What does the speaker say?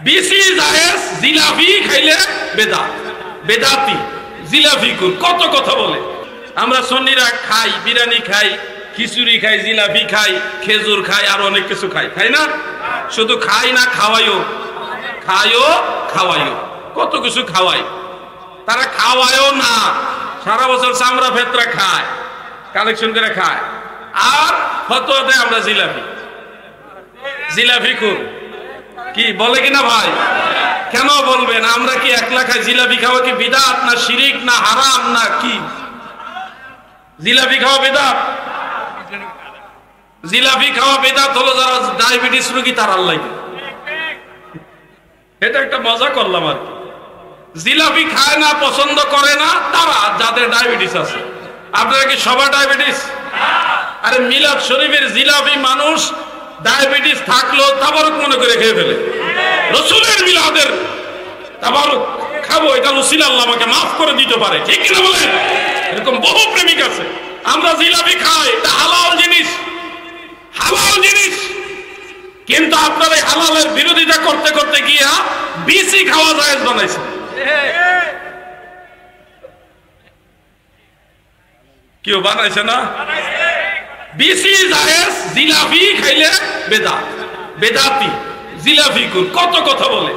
BC জায়েজ, জিলাপি খাইলে বেদাত, বেদাতি, জিলাপি কুল, কত কথা বলে। আমরা সুন্নিরা খাই, বিরিয়ানি খাই, খিচুড়ি খাই, জিলাপি খাই, খেজুর খাই, আর অনেক কিছু খাই, খাই না? শুধু খাই না, খাওয়াইও, খাইও খাওয়াইও, কত কিছু খাওয়াই। তারা খাওয়ায়ও না, সারা বছর চামড়া ফেতরা খায়, কালেকশন করে খায়, আর ফতোয়া দেয় আমরা জিলাপি, জিলাপি খুব কি বলে কিনা ভাই? কেন বলবেন? আমরা কি একলা খাই? জিলাপি খাওয়া কি বিদাত না শিরিক না হারাম না কি? জিলাপি খাওয়া বিদাত? জিলাপি খাওয়া বিদাত হলো যারা ডায়াবেটিস রোগী তারার লাগে। এটা একটা মজা করলাম আর কি। জিলাপি খায় না, পছন্দ করে না তারা, যাদের ডায়াবেটিস আছে। আপনারা কি সবার ডায়াবেটিস? আরে মিলাদ শরীফের জিলাপি মানুষ ডায়াবেটিস থাকলেও তাবারুক মনে করে খেয়ে ফেলে। রাসূলের মিলাদের তাবারুক খাবো, এটা উসিলা আল্লাহ আমাকে মাফ করে দিতে পারে, ঠিক কিনা বলেন? এরকম বহু প্রেমিক আছে। আমরা জিলাপি খাই, এটা হালাল জিনিস, হালাল জিনিস, কিন্তু আপনারা এই হালালের বিরোধিতা করতে করতে গিয়া বিসি খাওয়া জায়েজ বানাইছে। কেউ বানাইছে না? বিসি জায়েজ, জিলাপি খাইলে বেদাত, বেদাতি, জিলাপি কুল, কত কথা বলে।